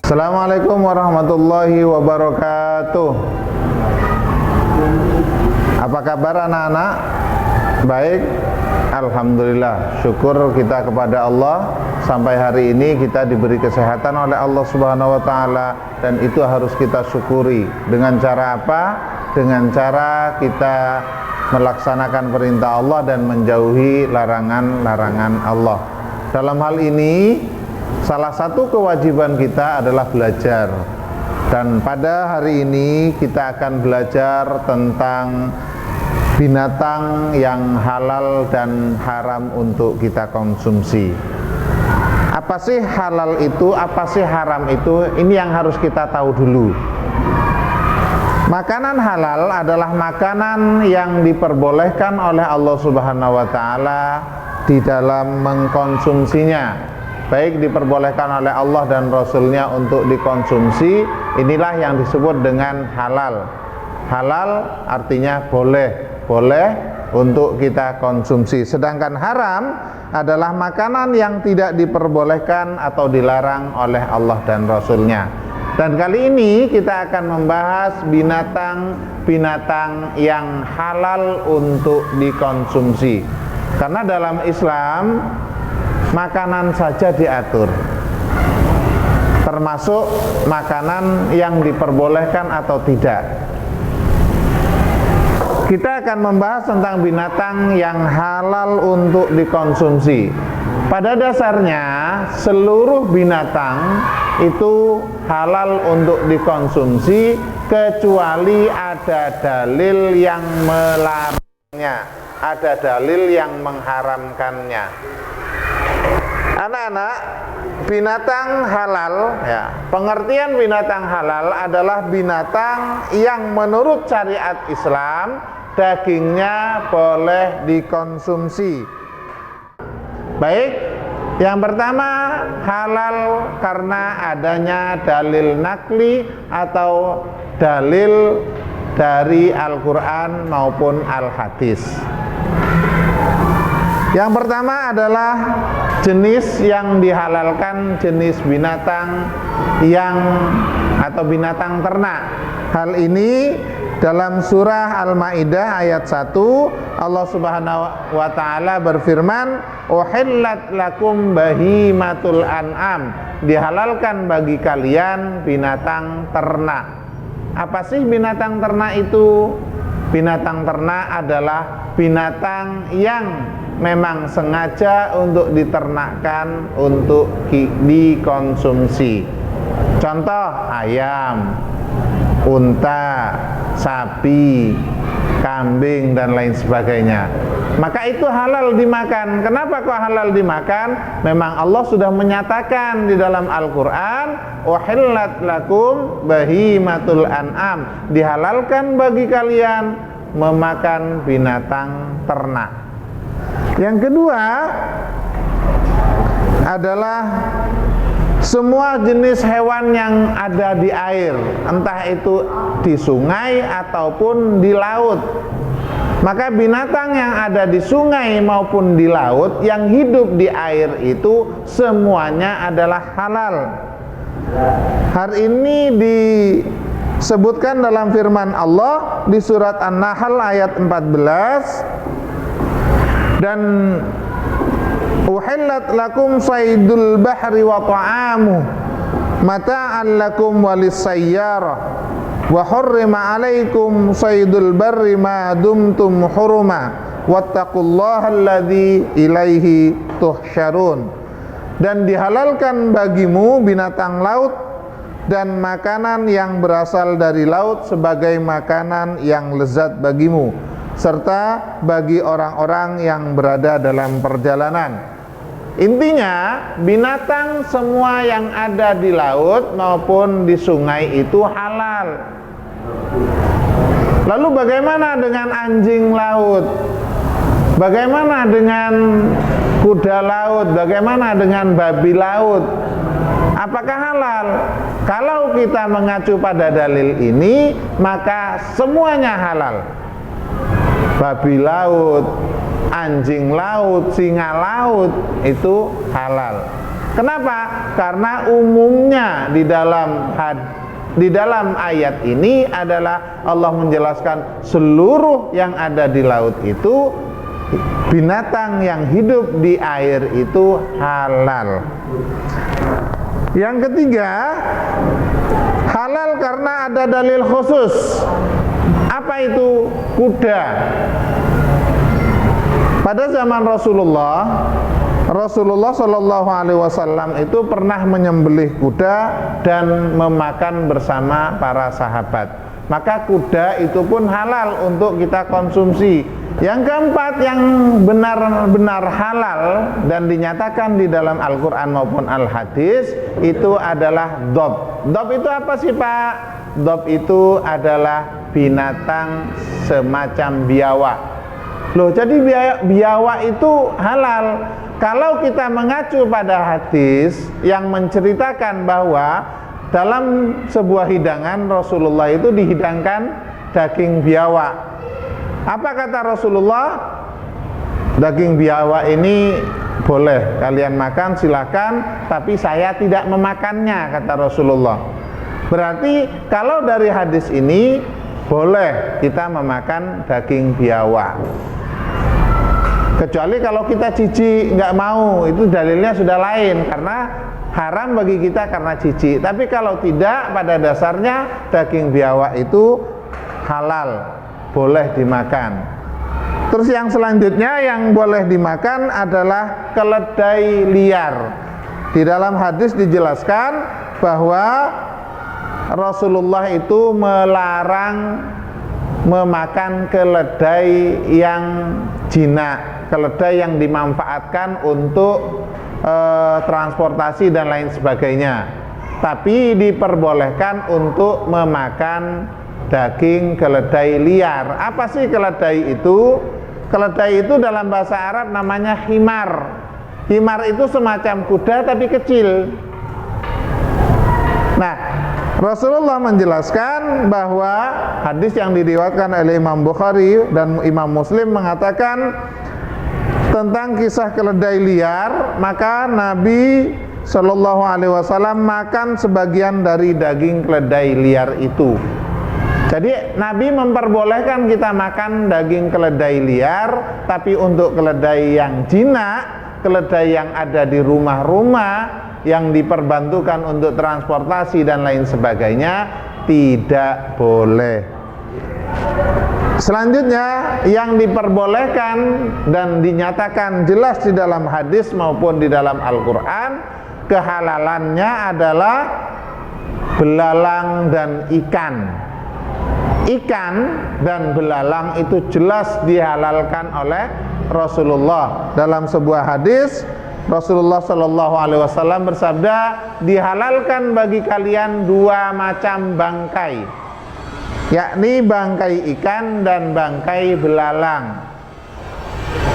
Assalamualaikum warahmatullahi wabarakatuh. Apa kabar anak-anak? Baik, alhamdulillah. Syukur kita kepada Allah, sampai hari ini kita diberi kesehatan oleh Allah Subhanahu wa taala, dan itu harus kita syukuri. Dengan cara apa? Dengan cara kita melaksanakan perintah Allah dan menjauhi larangan-larangan Allah. Dalam hal ini, salah satu kewajiban kita adalah belajar. Dan pada hari ini kita akan belajar tentang binatang yang halal dan haram untuk kita konsumsi. Apa sih halal itu? Apa sih haram itu? Ini yang harus kita tahu dulu. Makanan halal adalah makanan yang diperbolehkan oleh Allah Subhanahu wa taala di dalam mengkonsumsinya. Baik diperbolehkan oleh Allah dan Rasulnya untuk dikonsumsi, inilah yang disebut dengan halal. Halal artinya boleh untuk kita konsumsi. Sedangkan haram adalah makanan yang tidak diperbolehkan atau dilarang oleh Allah dan Rasulnya. Dan kali ini kita akan membahas binatang-binatang yang halal untuk dikonsumsi. Karena dalam Islam makanan saja diatur, termasuk makanan yang diperbolehkan atau tidak. Kita akan membahas tentang binatang yang halal untuk dikonsumsi. Pada dasarnya seluruh binatang itu halal untuk dikonsumsi kecuali ada dalil yang melarangnya, ada dalil yang mengharamkannya. Anak-anak, binatang halal, ya, pengertian binatang halal adalah binatang yang menurut syariat Islam dagingnya boleh dikonsumsi. Baik, yang pertama halal karena adanya dalil nakli atau dalil dari Al-Quran maupun Al-Hadis. Yang pertama adalah jenis yang dihalalkan, jenis binatang yang atau binatang ternak. Hal ini dalam surah Al-Maidah ayat 1, Allah Subhanahu wa taala berfirman, "Uhillat lakum bahimatul an'am." Dihalalkan bagi kalian binatang ternak. Apa sih binatang ternak itu? Binatang ternak adalah binatang yang memang sengaja untuk diternakkan untuk dikonsumsi. Contoh ayam, unta, sapi, kambing dan lain sebagainya. Maka itu halal dimakan. Kenapa kok halal dimakan? Memang Allah sudah menyatakan di dalam Al-Quran, "Uhillat lakum bahimatul an'am." Dihalalkan bagi kalian memakan binatang ternak. Yang kedua adalah semua jenis hewan yang ada di air, entah itu di sungai ataupun di laut. Maka binatang yang ada di sungai maupun di laut yang hidup di air itu semuanya adalah halal. Hal ini disebutkan dalam firman Allah di surat An-Nahl ayat 14. Dan uhillat lakum saydul bahri wa ta'amu mata'an lakum walis-sayyarah wa hurrima alaikum saydul barri ma dumtum huruma wattaqullaha alladzi ilaihi tuhsyarun. Dan dihalalkan bagimu binatang laut dan makanan yang berasal dari laut sebagai makanan yang lezat bagimu, serta bagi orang-orang yang berada dalam perjalanan. Intinya, binatang semua yang ada di laut maupun di sungai itu halal. Lalu bagaimana dengan anjing laut? Bagaimana dengan kuda laut? Bagaimana dengan babi laut? Apakah halal? Kalau kita mengacu pada dalil ini, maka semuanya halal. Babi laut, anjing laut, singa laut itu halal. Kenapa? Karena umumnya di dalam ayat ini adalah Allah menjelaskan seluruh yang ada di laut itu, binatang yang hidup di air itu halal. Yang ketiga, halal karena ada dalil khusus. Apa itu? Kuda. Pada zaman Rasulullah Shallallahu Alaihi Wasallam itu pernah menyembelih kuda dan memakan bersama para sahabat. Maka kuda itu pun halal untuk kita konsumsi. Yang keempat yang benar-benar halal dan dinyatakan di dalam Al-Quran maupun Al-Hadis itu adalah dob. Dob itu apa sih Pak? Dob itu adalah binatang semacam biawak. Loh, jadi biawak itu halal. Kalau kita mengacu pada hadis yang menceritakan bahwa dalam sebuah hidangan Rasulullah itu dihidangkan daging biawak. Apa kata Rasulullah? Daging biawak ini boleh kalian makan, silakan, tapi saya tidak memakannya, kata Rasulullah. Berarti kalau dari hadis ini boleh kita memakan daging biawak. Kecuali kalau kita jijik, nggak mau, itu dalilnya sudah lain, karena haram bagi kita karena jijik. Tapi kalau tidak, pada dasarnya daging biawak itu halal, boleh dimakan. Terus yang selanjutnya yang boleh dimakan adalah keledai liar. Di dalam hadis dijelaskan bahwa Rasulullah itu melarang memakan keledai yang jinak, keledai yang dimanfaatkan untuk transportasi dan lain sebagainya. Tapi diperbolehkan untuk memakan daging keledai liar. Apa sih keledai itu? Keledai itu dalam bahasa Arab namanya himar. Himar itu semacam kuda tapi kecil. Nah, Rasulullah menjelaskan bahwa hadis yang diriwayatkan oleh Imam Bukhari dan Imam Muslim mengatakan tentang kisah keledai liar, maka Nabi Shallallahu Alaihi Wasallam makan sebagian dari daging keledai liar itu. Jadi Nabi memperbolehkan kita makan daging keledai liar, tapi untuk keledai yang jinak, keledai yang ada di rumah-rumah, yang diperbantukan untuk transportasi dan lain sebagainya, tidak boleh. Selanjutnya yang diperbolehkan dan dinyatakan jelas di dalam hadis maupun di dalam Al-Quran, kehalalannya adalah belalang dan ikan. Ikan dan belalang itu jelas dihalalkan oleh Rasulullah. Dalam sebuah hadis Rasulullah Shallallahu Alaihi Wasallam bersabda, dihalalkan bagi kalian dua macam bangkai, yakni bangkai ikan dan bangkai belalang.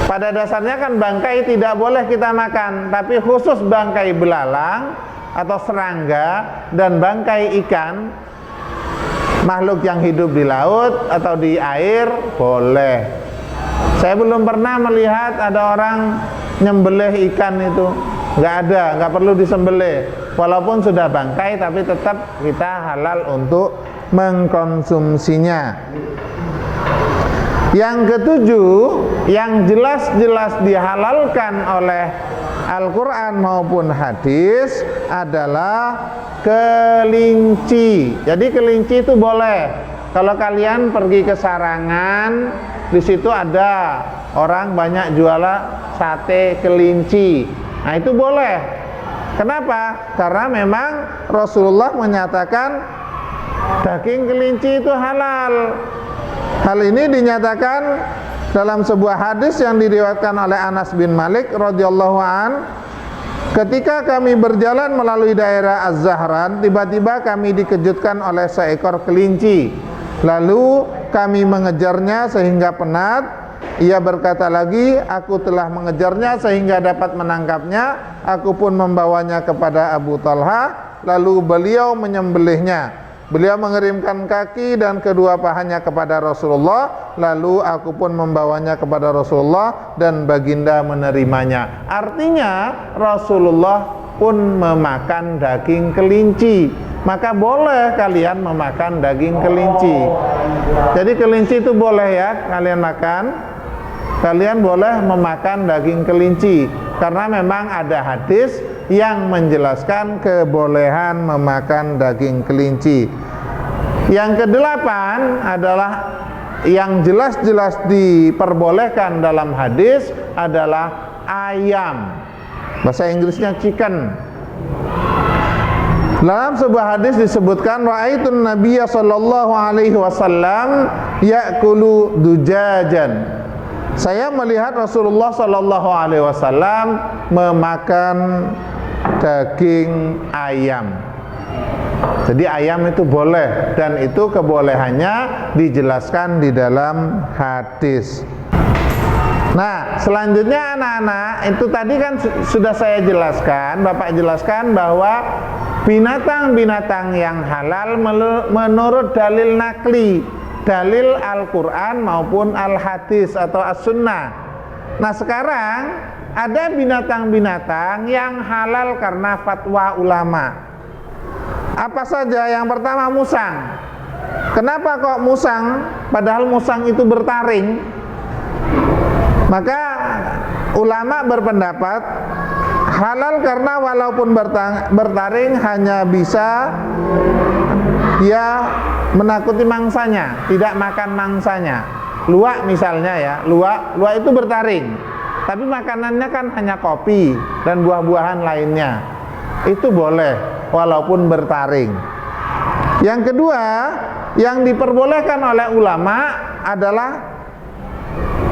Pada dasarnya kan bangkai tidak boleh kita makan, tapi khusus bangkai belalang atau serangga dan bangkai ikan, makhluk yang hidup di laut atau di air, boleh. Saya belum pernah melihat ada orang nyembelih ikan itu, nggak ada, nggak perlu disembelih. Walaupun sudah bangkai, tapi tetap kita halal untuk mengkonsumsinya. Yang ketujuh, yang jelas-jelas dihalalkan oleh Al-Quran maupun hadis adalah kelinci. Jadi kelinci itu boleh. Kalau kalian pergi ke Sarangan, di situ ada orang banyak jualan sate kelinci. Nah, itu boleh. Kenapa? Karena memang Rasulullah menyatakan daging kelinci itu halal. Hal ini dinyatakan dalam sebuah hadis yang diriwayatkan oleh Anas bin Malik radhiyallahu an. Ketika kami berjalan melalui daerah Az-Zahran, tiba-tiba kami dikejutkan oleh seekor kelinci. Lalu kami mengejarnya sehingga penat. Ia berkata lagi, aku telah mengejarnya sehingga dapat menangkapnya. Aku pun membawanya kepada Abu Talha, lalu beliau menyembelihnya. Beliau mengerimkan kaki dan kedua pahanya kepada Rasulullah, lalu aku pun membawanya kepada Rasulullah dan baginda menerimanya. Artinya Rasulullah maupun memakan daging kelinci. Maka boleh kalian memakan daging kelinci. Jadi kelinci itu boleh ya kalian makan. Kalian boleh memakan daging kelinci karena memang ada hadis yang menjelaskan kebolehan memakan daging kelinci. Yang kedelapan adalah yang jelas-jelas diperbolehkan dalam hadis adalah ayam. Bahasa Inggrisnya chicken. Dalam sebuah hadis disebutkan ra'aitun nabiyya sallallahu alaihi wasallam ya'kulu dujajan. Saya melihat Rasulullah sallallahu alaihi wasallam memakan daging ayam. Jadi ayam itu boleh, dan itu kebolehannya dijelaskan di dalam hadis. Nah, selanjutnya anak-anak, itu tadi kan sudah saya jelaskan, Bapak jelaskan bahwa binatang-binatang yang halal menurut dalil nakli, dalil Al-Quran maupun Al-Hadis atau As-Sunnah. Nah, sekarang ada binatang-binatang yang halal karena fatwa ulama. Apa saja? Yang pertama musang. Kenapa kok musang? Padahal musang itu bertaring. Maka ulama berpendapat halal karena walaupun bertaring hanya bisa dia menakuti mangsanya, tidak makan mangsanya. Luwak misalnya ya, luwak itu bertaring, tapi makanannya kan hanya kopi dan buah-buahan lainnya. Itu boleh walaupun bertaring. Yang kedua, yang diperbolehkan oleh ulama adalah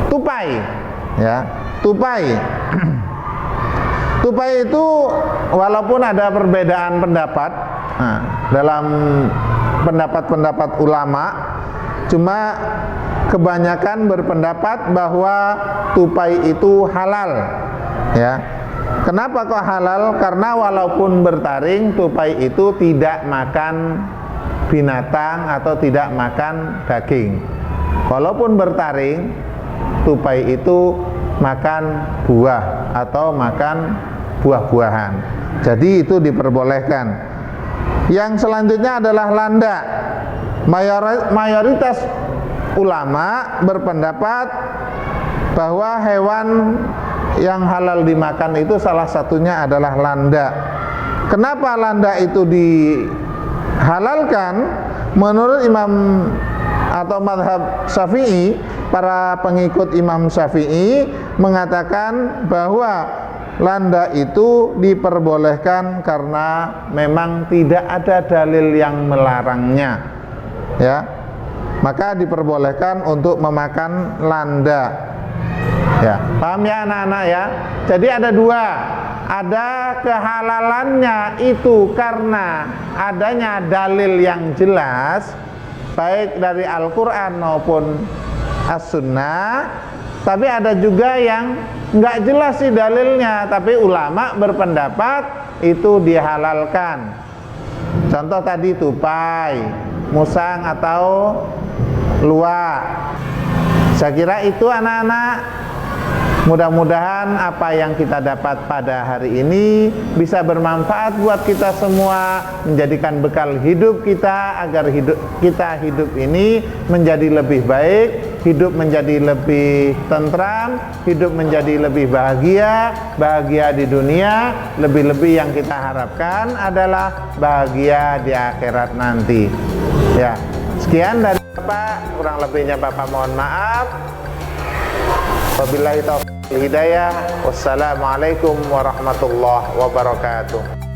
tupai. Ya, tupai. Tupai itu walaupun ada perbedaan pendapat dalam pendapat-pendapat ulama, cuma kebanyakan berpendapat bahwa tupai itu halal. Ya. Kenapa kok halal? Karena walaupun bertaring, tupai itu tidak makan binatang atau tidak makan daging. Walaupun bertaring, tupai itu makan buah atau makan buah-buahan. Jadi itu diperbolehkan. Yang selanjutnya adalah landak. Mayoritas ulama berpendapat bahwa hewan yang halal dimakan itu salah satunya adalah landak. Kenapa landak itu dihalalkan? Menurut Imam atau mazhab Syafi'i, para pengikut Imam Syafi'i mengatakan bahwa landak itu diperbolehkan karena memang tidak ada dalil yang melarangnya. Ya. Maka diperbolehkan untuk memakan landak. Ya, paham ya anak-anak ya? Jadi ada dua. Ada kehalalannya itu karena adanya dalil yang jelas, baik dari Al-Quran maupun As-Sunnah. Tapi ada juga yang nggak jelas sih dalilnya, tapi ulama berpendapat itu dihalalkan. Contoh tadi tupai, musang atau luwak. Saya kira itu anak-anak. Mudah-mudahan apa yang kita dapat pada hari ini bisa bermanfaat buat kita semua, menjadikan bekal hidup kita agar kita hidup ini menjadi lebih baik, hidup menjadi lebih tentram, hidup menjadi lebih bahagia di dunia. Lebih-lebih yang kita harapkan adalah bahagia di akhirat nanti. Ya, sekian dari Bapak, kurang lebihnya Bapak mohon maaf. Wabillahi taufiq wal hidayah. Wassalamualaikum warahmatullahi wabarakatuh.